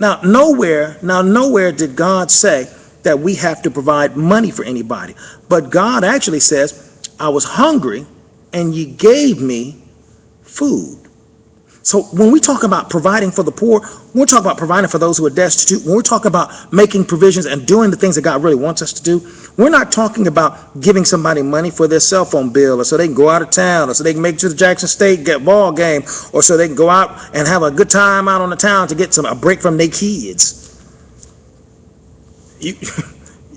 Nowhere did God say that we have to provide money for anybody. But God actually says, I was hungry and you gave me food. So when we talk about providing for the poor, when we talk about providing for those who are destitute, when we're talking about making provisions and doing the things that God really wants us to do, we're not talking about giving somebody money for their cell phone bill, or so they can go out of town, or so they can make it to the Jackson State ball game, or so they can go out and have a good time out on the town to get a break from their kids.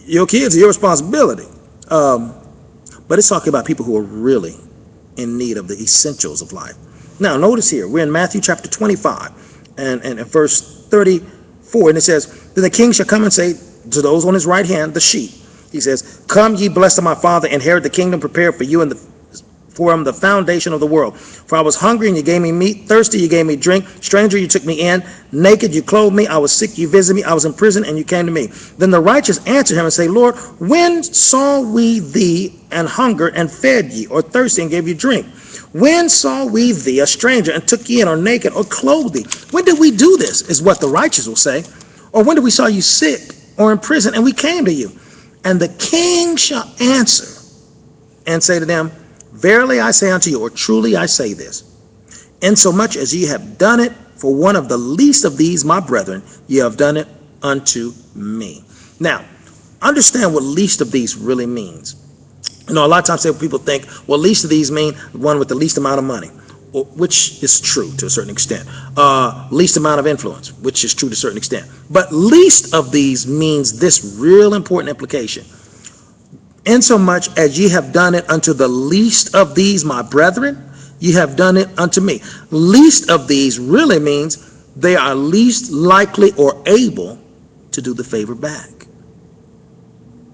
Your kids are your responsibility. But it's talking about people who are really in need of the essentials of life. Now, notice here, we're in Matthew chapter 25 and verse 34, and it says, then the king shall come and say to those on his right hand, the sheep, he says, come ye blessed of my Father, inherit the kingdom prepared for you from the foundation of the world. For I was hungry and you gave me meat, thirsty you gave me drink, stranger you took me in, naked you clothed me, I was sick you visited me, I was in prison and you came to me. Then the righteous answer him and say, Lord, when saw we thee and hunger and fed ye, or thirsty and gave you drink? When saw we thee a stranger and took ye in, or naked, or clothed thee? When did we do this, is what the righteous will say. Or when did we saw you sick or in prison and we came to you? And the king shall answer and say to them, verily I say unto you, or truly I say this, insomuch as ye have done it for one of the least of these my brethren, ye have done it unto me. Now, understand what least of these really means. A lot of times people think, well, least of these mean one with the least amount of money, which is true to a certain extent. Least amount of influence, which is true to a certain extent. But least of these means this real important implication. Insomuch as ye have done it unto the least of these my brethren, ye have done it unto me. Least of these really means they are least likely or able to do the favor back.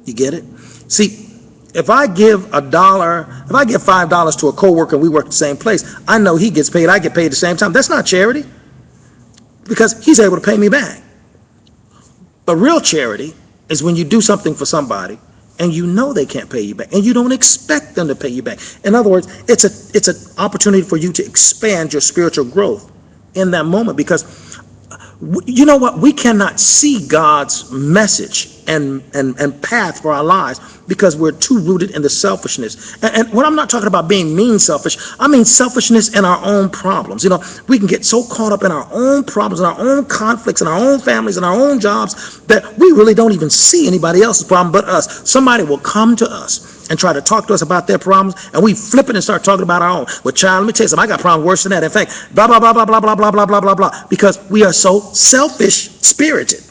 You get it? See, if I give $5 to a coworker and we work at the same place, I know he gets paid, I get paid at the same time. That's not charity, because he's able to pay me back. But real charity is when you do something for somebody and you know they can't pay you back, and you don't expect them to pay you back. In other words, it's an opportunity for you to expand your spiritual growth in that moment, because you know what? We cannot see God's message and path for our lives because we're too rooted in the selfishness. And when I'm not talking about being mean selfish, I mean selfishness in our own problems. We can get so caught up in our own problems, in our own conflicts, in our own families, in our own jobs, that we really don't even see anybody else's problem but us. Somebody will come to us and try to talk to us about their problems, and we flip it and start talking about our own. Well, child, let me tell you something. I got problems worse than that. In fact, blah, blah, blah, blah, blah, blah, blah, blah, blah, blah, blah, because we are so selfish spirited.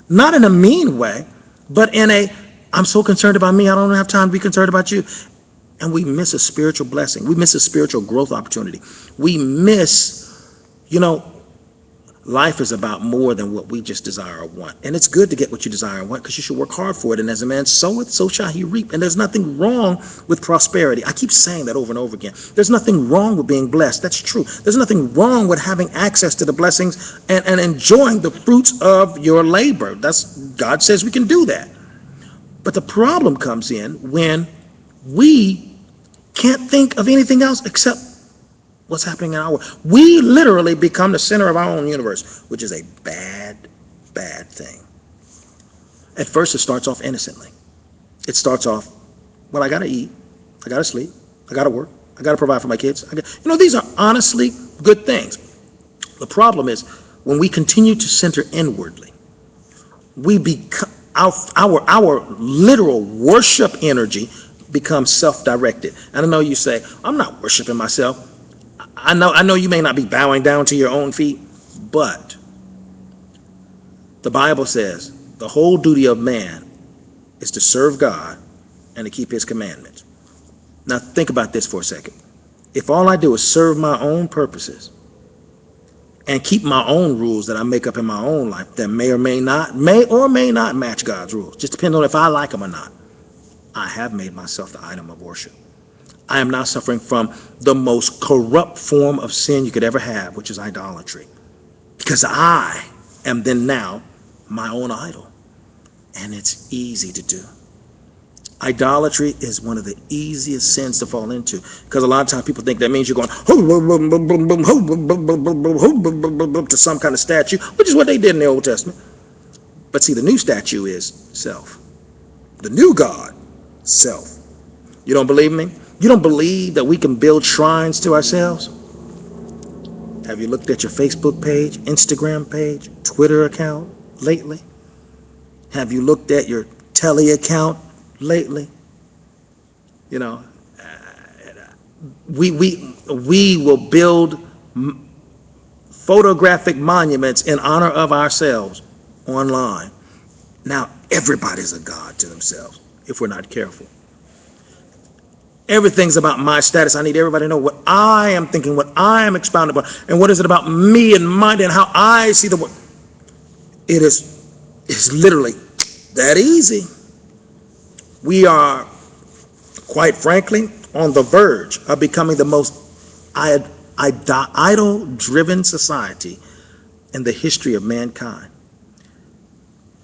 Not in a mean way, but in a, I'm so concerned about me, I don't have time to be concerned about you. And we miss a spiritual blessing. We miss a spiritual growth opportunity. We miss, life is about more than what we just desire or want. And it's good to get what you desire and want, because you should work hard for it. And as a man soweth, so shall he reap. And there's nothing wrong with prosperity. I keep saying that over and over again. There's nothing wrong with being blessed. That's true. There's nothing wrong with having access to the blessings and enjoying the fruits of your labor. God says we can do that. But the problem comes in when we can't think of anything else except what's happening in our world. We literally become the center of our own universe, which is a bad, bad thing. At first, it starts off innocently. It starts off, well, I got to eat, I got to sleep, I got to work, I got to provide for my kids. These are honestly good things. The problem is when we continue to center inwardly, we become our literal worship energy becomes self-directed. And I know you say, I'm not worshiping myself. I know you may not be bowing down to your own feet, but the Bible says the whole duty of man is to serve God and to keep his commandments. Now think about this for a second. If all I do is serve my own purposes and keep my own rules that I make up in my own life that may or may not match God's rules, just depends on if I like them or not, I have made myself the item of worship. I am now suffering from the most corrupt form of sin you could ever have, which is idolatry. Because I am then now my own idol. And it's easy to do. Idolatry is one of the easiest sins to fall into, because a lot of times people think that means you're going to some kind of statue, which is what they did in the Old Testament. But see, the new statue is self. The new God, self. You don't believe me? You don't believe that we can build shrines to ourselves? Have you looked at your Facebook page, Instagram page, Twitter account lately? Have you looked at your Tele account lately? You know, we will build photographic monuments in honor of ourselves online. Now, everybody's a god to themselves if we're not careful. Everything's about my status. I need everybody to know what I am thinking, what I am expounding about, and what is it about me and mine and how I see the world. It's literally that easy. We are, quite frankly, on the verge of becoming the most idol-driven society in the history of mankind.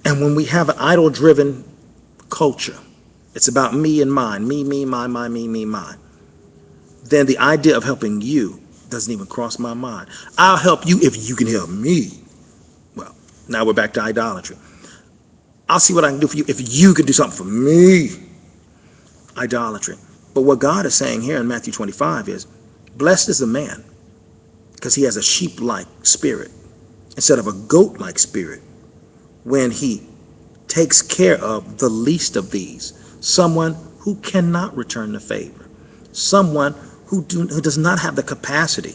And when we have an idol-driven culture, it's about me and mine, me, mine, me, mine, then the idea of helping you doesn't even cross my mind. I'll help you if you can help me. Well, now we're back to idolatry. I'll see what I can do for you if you can do something for me. Idolatry. But what God is saying here in Matthew 25 is, blessed is the man, because he has a sheep-like spirit instead of a goat-like spirit, when he takes care of the least of these, someone who cannot return the favor, someone who does not have the capacity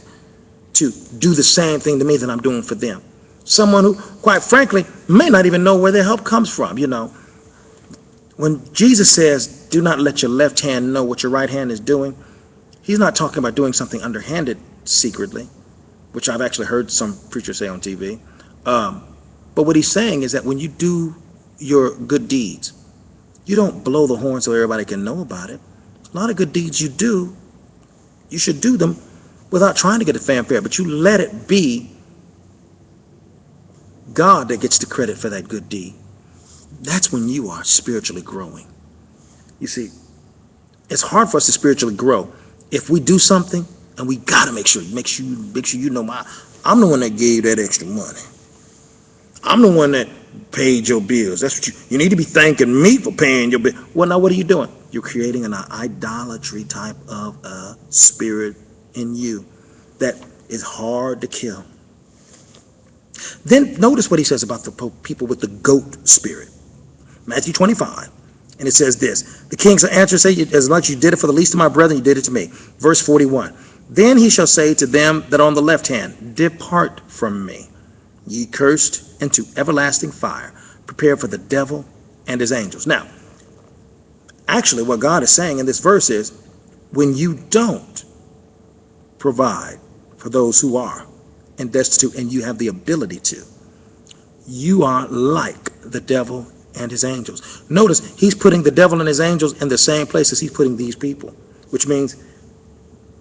to do the same thing to me that I'm doing for them, someone who, quite frankly, may not even know where their help comes from. You know, when Jesus says, do not let your left hand know what your right hand is doing, he's not talking about doing something underhanded secretly, which I've actually heard some preachers say on TV. But what he's saying is that when you do your good deeds, you don't blow the horn so everybody can know about it. A lot of good deeds you do, you should do them without trying to get a fanfare, but you let it be God that gets the credit for that good deed. That's when you are spiritually growing. You see, it's hard for us to spiritually grow if we do something and we gotta make sure you know, I'm the one that gave that extra money. I'm the one that paid your bills. That's what you need to be thanking me for paying your bill. Well, now what are you doing? You're creating an idolatry type of spirit in you that is hard to kill. Then notice what he says about the people with the goat spirit. Matthew 25. And it says this: the king shall answer and say, as much you did it for the least of my brethren, you did it to me. Verse 41. Then he shall say to them that are on the left hand, depart from me, ye cursed, into everlasting fire, prepared for the devil and his angels. Now, actually what God is saying in this verse is, when you don't provide for those who are and destitute, and you have the ability to, you are like the devil and his angels. Notice he's putting the devil and his angels in the same place as he's putting these people, which means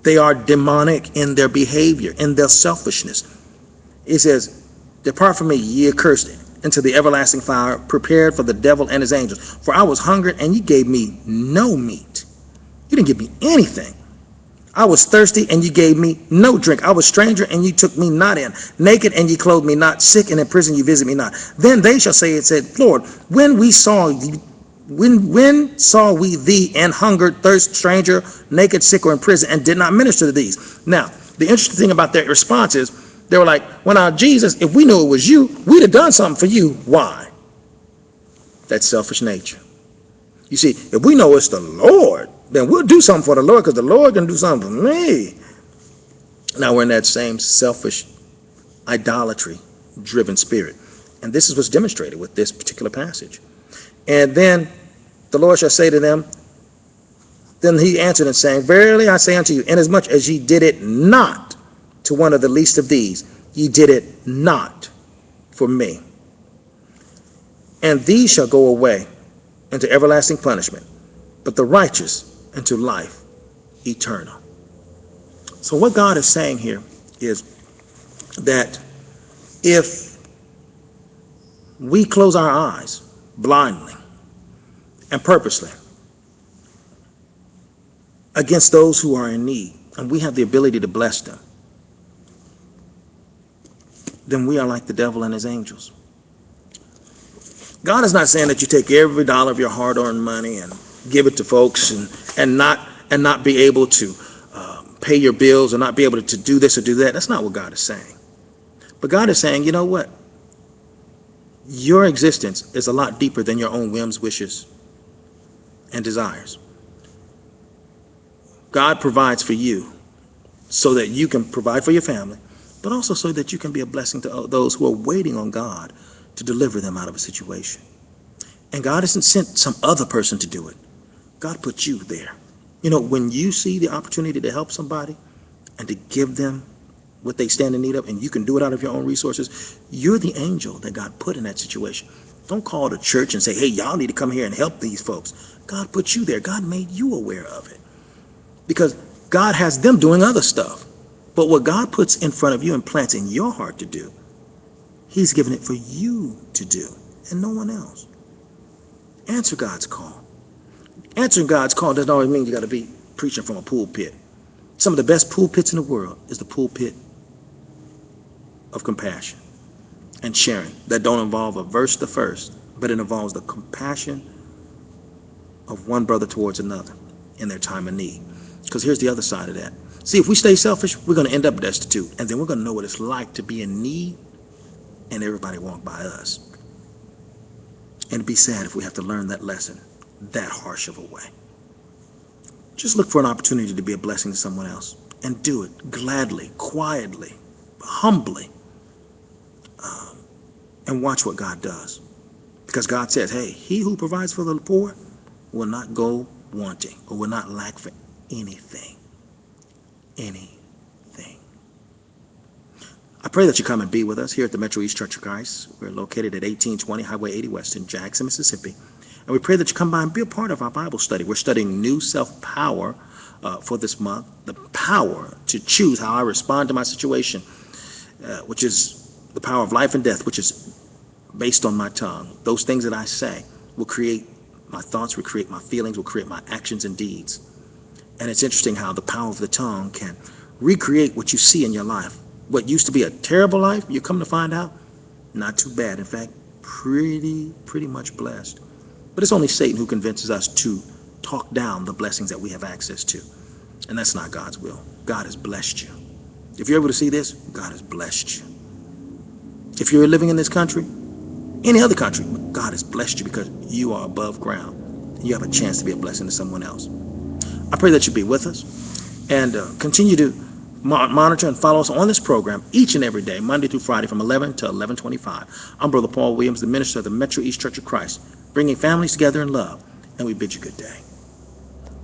they are demonic in their behavior, in their selfishness. He says, depart from me, ye accursed, into the everlasting fire, prepared for the devil and his angels. For I was hungry, and ye gave me no meat. You didn't give me anything. I was thirsty, and ye gave me no drink. I was stranger, and ye took me not in. Naked, and ye clothed me not. Sick, and in prison, ye visit me not. Then they shall say, it said, Lord, when saw we thee and hungered, thirst, stranger, naked, sick, or in prison, and did not minister to these? Now, the interesting thing about their response is, they were like, well, now, Jesus, if we knew it was you, we'd have done something for you. Why? That's selfish nature. You see, if we know it's the Lord, then we'll do something for the Lord, because the Lord can do something for me. Now we're in that same selfish, idolatry-driven spirit. And this is what's demonstrated with this particular passage. And then the Lord shall say to them, then he answered and saying, verily I say unto you, inasmuch as ye did it not to one of the least of these, ye did it not for me. And these shall go away into everlasting punishment, but the righteous into life eternal. So what God is saying here is that if we close our eyes blindly and purposely against those who are in need, and we have the ability to bless them, then we are like the devil and his angels. God is not saying that you take every dollar of your hard-earned money and give it to folks and not be able to pay your bills or not be able to do this or do that. That's not what God is saying. But God is saying, you know what? Your existence is a lot deeper than your own whims, wishes, and desires. God provides for you so that you can provide for your family, but also so that you can be a blessing to those who are waiting on God to deliver them out of a situation. And God hasn't sent some other person to do it. God put you there. You know, when you see the opportunity to help somebody and to give them what they stand in need of, and you can do it out of your own resources, you're the angel that God put in that situation. Don't call the church and say, hey, y'all need to come here and help these folks. God put you there. God made you aware of it. Because God has them doing other stuff. But what God puts in front of you and plants in your heart to do, he's given it for you to do, and no one else. Answer God's call. Answering God's call doesn't always mean you got to be preaching from a pulpit. Some of the best pulpits in the world is the pulpit of compassion and sharing that don't involve a verse to first, but it involves the compassion of one brother towards another in their time of need. Because here's the other side of that. See, if we stay selfish, we're going to end up destitute, and then we're going to know what it's like to be in need and everybody walk by us. And it'd be sad if we have to learn that lesson that harsh of a way. Just look for an opportunity to be a blessing to someone else and do it gladly, quietly, humbly, and watch what God does. Because God says, hey, he who provides for the poor will not go wanting or will not lack for anything. Anything. I pray that you come and be with us here at the Metro East Church of Christ. We're located at 1820 Highway 80 West in Jackson, Mississippi. And we pray that you come by and be a part of our Bible study. We're studying New Self-Power for this month. The power to choose how I respond to my situation, which is the power of life and death, which is based on my tongue. Those things that I say will create my thoughts, will create my feelings, will create my actions and deeds. And it's interesting how the power of the tongue can recreate what you see in your life. What used to be a terrible life, you come to find out, not too bad. In fact, pretty much blessed. But it's only Satan who convinces us to talk down the blessings that we have access to. And that's not God's will. God has blessed you. If you're able to see this, God has blessed you. If you're living in this country, any other country, God has blessed you because you are above ground. And you have a chance to be a blessing to someone else. I pray that you be with us and continue to monitor and follow us on this program each and every day, Monday through Friday from 11 to 11:25. I'm Brother Paul Williams, the minister of the Metro East Church of Christ, bringing families together in love, and we bid you good day.